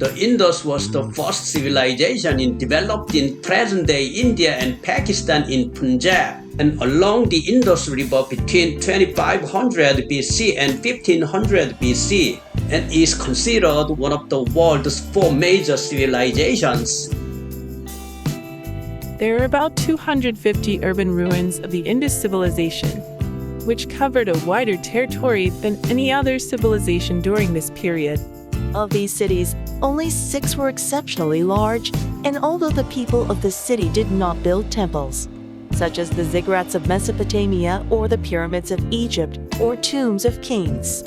The Indus was the first civilization developed in present-day India and Pakistan in Punjab and along the Indus River between 2500 BC and 1500 BC, and is considered one of the world's four major civilizations. There are about 250 urban ruins of the Indus Civilization, which covered a wider territory than any other civilization during this period. Of these cities, only 6 were exceptionally large, and although the people of the city did not build temples, such as the ziggurats of Mesopotamia or the pyramids of Egypt or tombs of kings,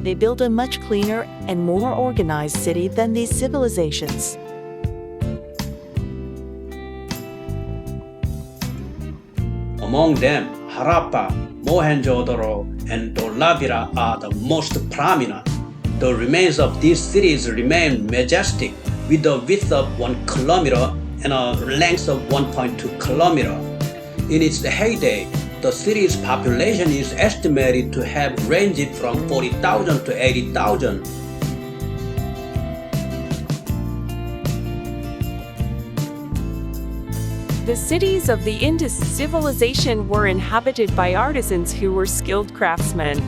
they built a much cleaner and more organized city than these civilizations. Among them, Harappa, Mohenjo-daro, and Dholavira are the most prominent. The remains of these cities remain majestic, with a width of 1 kilometer and a length of 1.2 kilometer. In its heyday, the city's population is estimated to have ranged from 40,000 to 80,000. The cities of the Indus Civilization were inhabited by artisans who were skilled craftsmen.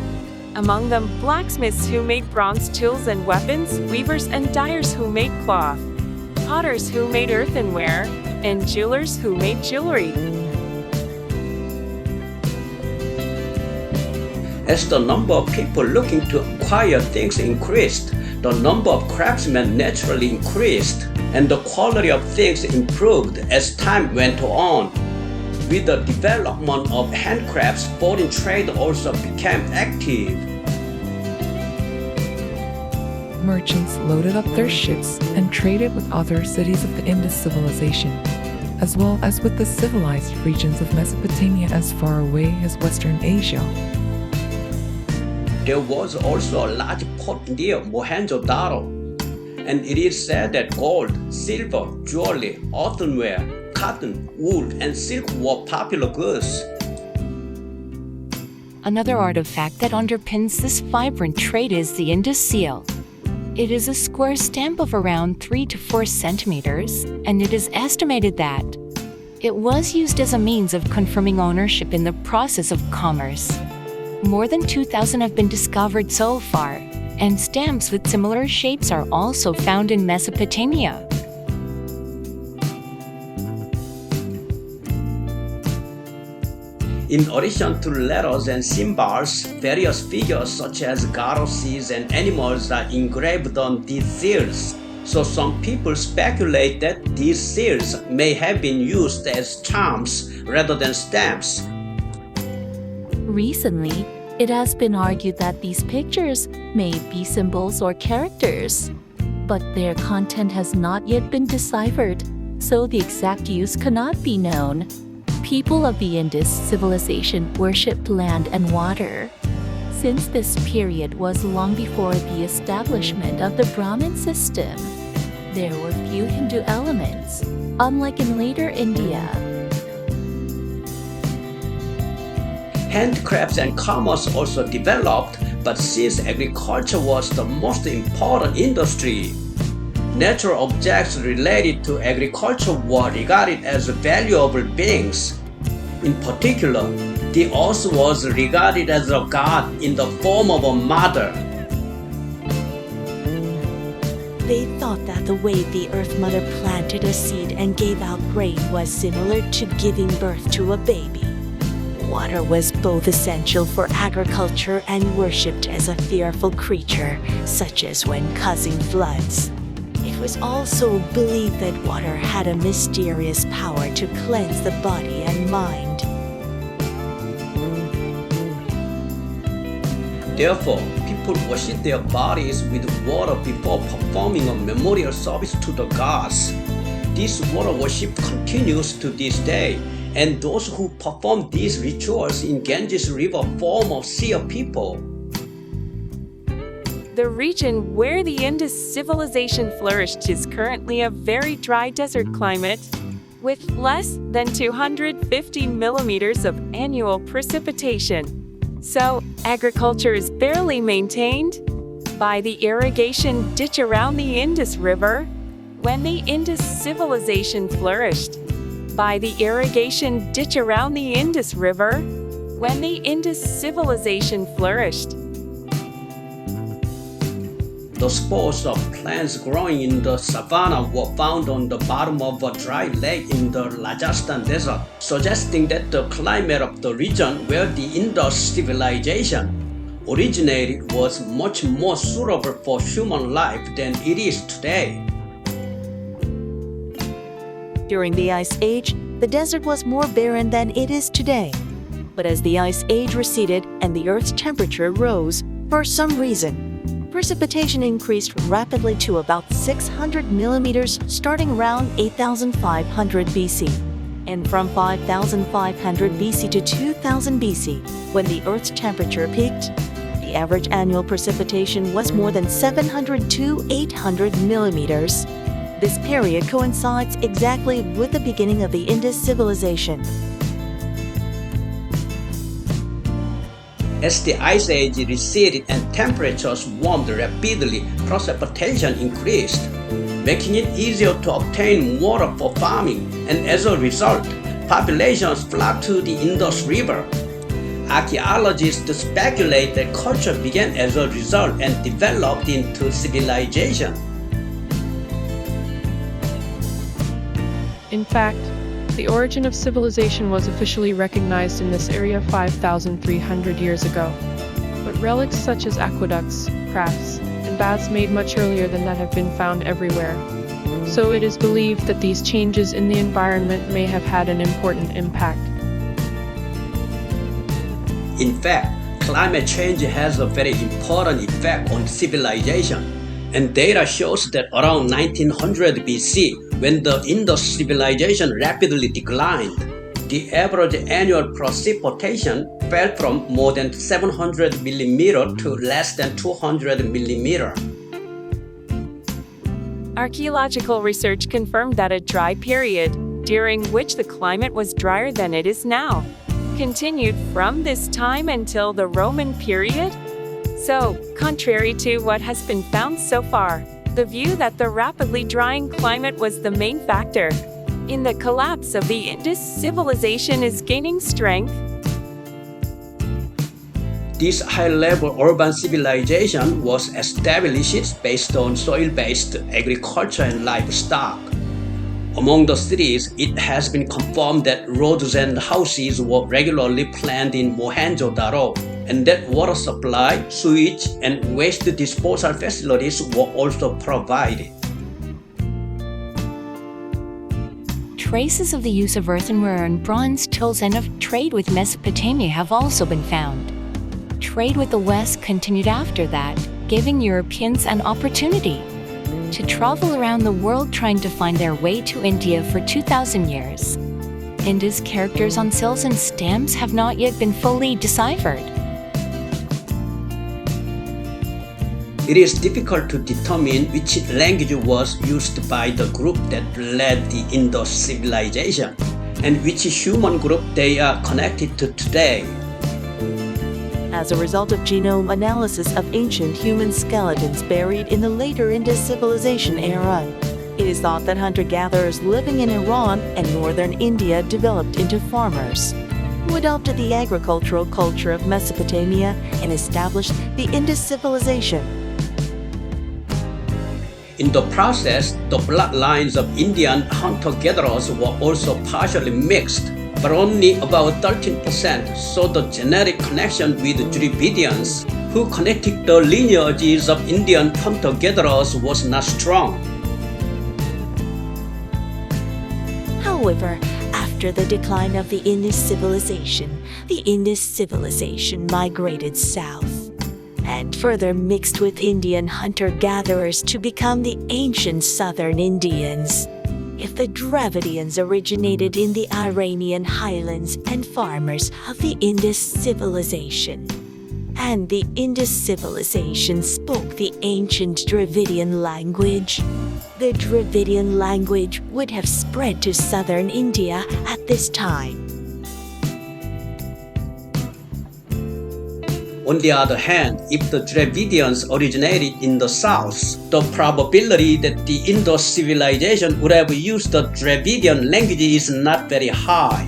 Among them, blacksmiths who made bronze tools and weapons, weavers and dyers who made cloth, potters who made earthenware, and jewelers who made jewelry. As the number of people looking to acquire things increased, the number of craftsmen naturally increased, and the quality of things improved as time went on. With the development of handcrafts, foreign trade also became active. Merchants loaded up their ships and traded with other cities of the Indus Civilization, as well as with the civilized regions of Mesopotamia as far away as Western Asia. There was also a large port near Mohenjo-daro, and it is said that gold, silver, jewelry, earthenware, cotton, wool, and silk were popular goods. Another artifact that underpins this vibrant trade is the Indus Seal. It is a square stamp of around 3 to 4 centimeters, and it is estimated that it was used as a means of confirming ownership in the process of commerce. More than 2,000 have been discovered so far, and stamps with similar shapes are also found in Mesopotamia. In addition to letters and symbols, various figures such as goddesses and animals are engraved on these seals. So some people speculate that these seals may have been used as charms rather than stamps. Recently, it has been argued that these pictures may be symbols or characters, but their content has not yet been deciphered, so the exact use cannot be known. People of the Indus Civilization worshipped land and water. Since this period was long before the establishment of the Brahmin system, there were few Hindu elements, unlike in later India. Handcrafts and commerce also developed, but since agriculture was the most important industry, natural objects related to agriculture were regarded as valuable beings. In particular, the earth was regarded as a god in the form of a mother. They thought that the way the Earth Mother planted a seed and gave out grain was similar to giving birth to a baby. Water was both essential for agriculture and worshipped as a fearful creature, such as when causing floods. It was also believed that water had a mysterious power to cleanse the body and mind. Therefore, people worship their bodies with water before performing a memorial service to the gods. This water worship continues to this day, and those who perform these rituals in Ganges River form a sea of people. The region where the Indus Civilization flourished is currently a very dry desert climate, with less than 250 millimeters of annual precipitation. So, agriculture is barely maintained, by the irrigation ditch around the Indus River, when the Indus Civilization flourished. By the irrigation ditch around the Indus River, when the Indus Civilization flourished. The spores of plants growing in the savanna were found on the bottom of a dry lake in the Rajasthan desert, suggesting that the climate of the region where the Indus civilization originated was much more suitable for human life than it is today. During the Ice Age, the desert was more barren than it is today. But as the Ice Age receded and the Earth's temperature rose, for some reason, precipitation increased rapidly to about 600 millimeters starting around 8500 BC. And from 5500 BC to 2000 BC, when the Earth's temperature peaked, the average annual precipitation was more than 700 to 800 millimeters. This period coincides exactly with the beginning of the Indus Civilization. As the Ice Age receded and temperatures warmed rapidly, precipitation increased, making it easier to obtain water for farming, and as a result, populations flocked to the Indus River. Archaeologists speculate that culture began as a result and developed into civilization. In fact, the origin of civilization was officially recognized in this area 5,300 years ago. But relics such as aqueducts, crafts, and baths made much earlier than that have been found everywhere. So it is believed that these changes in the environment may have had an important impact. In fact, climate change has a very important effect on civilization, and data shows that around 1900 BC, when the Indus civilization rapidly declined, the average annual precipitation fell from more than 700 mm to less than 200 mm. Archaeological research confirmed that a dry period, during which the climate was drier than it is now, continued from this time until the Roman period. So, contrary to what has been found so far, the view that the rapidly drying climate was the main factor in the collapse of the Indus civilization is gaining strength. This high-level urban civilization was established based on soil-based agriculture and livestock. Among the cities, it has been confirmed that roads and houses were regularly planned in Mohenjo-daro, and that water supply, sewage, and waste disposal facilities were also provided. Traces of the use of earthenware and bronze tools and of trade with Mesopotamia have also been found. Trade with the West continued after that, giving Europeans an opportunity to travel around the world trying to find their way to India for 2,000 years. Indus characters on seals and stamps have not yet been fully deciphered. It is difficult to determine which language was used by the group that led the Indus civilization, and which human group they are connected to today. As a result of genome analysis of ancient human skeletons buried in the later Indus Civilization era, it is thought that hunter-gatherers living in Iran and northern India developed into farmers, who adopted the agricultural culture of Mesopotamia and established the Indus Civilization. In the process, the bloodlines of Indian hunter-gatherers were also partially mixed, but only about 13% saw the genetic connection with Dravidians, who connected the lineages of Indian hunter-gatherers was not strong. However, after the decline of the Indus Civilization, the Indus Civilization migrated south and further mixed with Indian hunter-gatherers to become the ancient southern Indians. If the Dravidians originated in the Iranian highlands and farmers of the Indus Civilization, and the Indus Civilization spoke the ancient Dravidian language, the Dravidian language would have spread to southern India at this time. On the other hand, if the Dravidians originated in the south, the probability that the Indus civilization would have used the Dravidian language is not very high.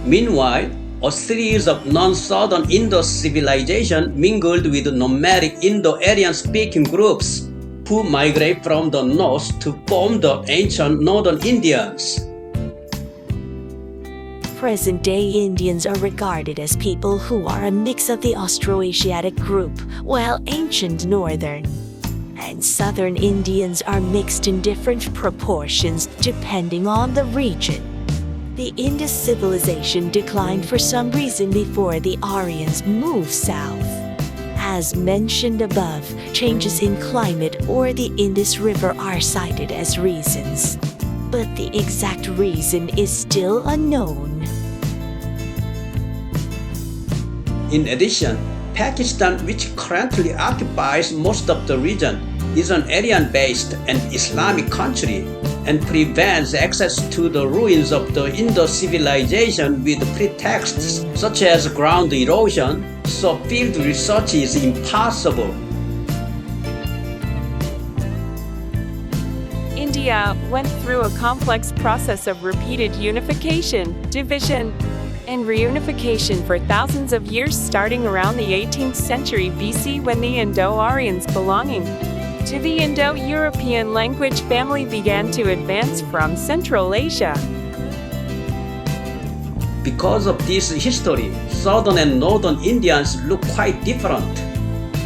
Meanwhile, a series of non-southern Indus civilization mingled with nomadic Indo-Aryan speaking groups who migrate from the north to form the ancient northern Indians. Present-day Indians are regarded as people who are a mix of the Austroasiatic group, while ancient northern and southern Indians are mixed in different proportions depending on the region. The Indus civilization declined for some reason before the Aryans moved south. As mentioned above, changes in climate or the Indus River are cited as reasons, but the exact reason is still unknown. In addition, Pakistan, which currently occupies most of the region, is an Aryan-based and Islamic country and prevents access to the ruins of the Indus civilization with pretexts such as ground erosion, so field research is impossible. India went through a complex process of repeated unification, division, and reunification for thousands of years, starting around the 18th century BC when the Indo-Aryans belonging to the Indo-European language family began to advance from Central Asia. Because of this history, southern and northern Indians look quite different.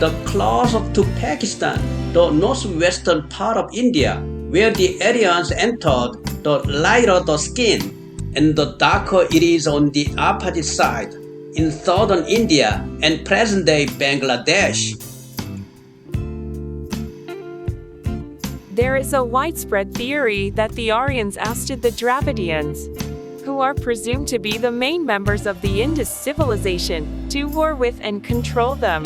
The closer to Pakistan, the northwestern part of India, where the Aryans entered, the lighter the skin, and the darker it is on the opposite side, in southern India and present-day Bangladesh. There is a widespread theory that the Aryans ousted the Dravidians, who are presumed to be the main members of the Indus civilization, to war with and control them.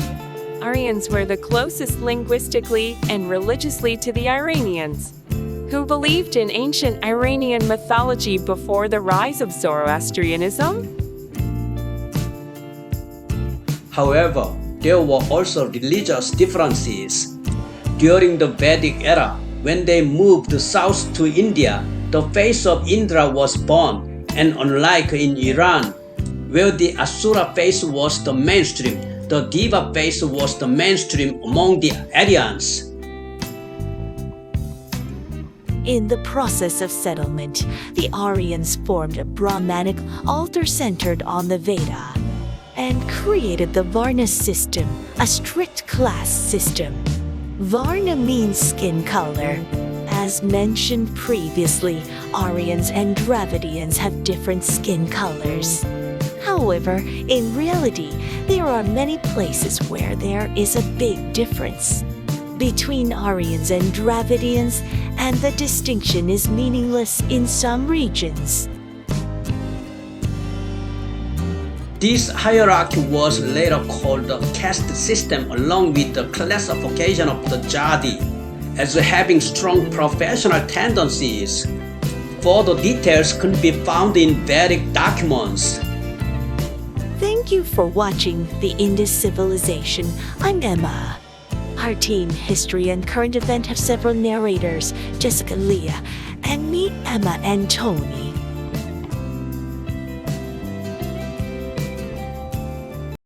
Aryans were the closest linguistically and religiously to the Iranians, who believed in ancient Iranian mythology before the rise of Zoroastrianism. However, there were also religious differences. During the Vedic era, when they moved south to India, the face of Indra was born, and unlike in Iran, where the Asura face was the mainstream, the Deva face was the mainstream among the Aryans. In the process of settlement, the Aryans formed a Brahmanic altar centered on the Veda and created the Varna system, a strict class system. Varna means skin color. As mentioned previously, Aryans and Dravidians have different skin colors. However, in reality, there are many places where there is a big difference between Aryans and Dravidians, and the distinction is meaningless in some regions. This hierarchy was later called the caste system, along with the classification of the Jadi as having strong professional tendencies. Further details can be found in Vedic documents. Thank you for watching the Indus Civilization. I'm Emma. Our team, History and Current Event, have several narrators, Jessica, Leah, and me, Emma and Tony.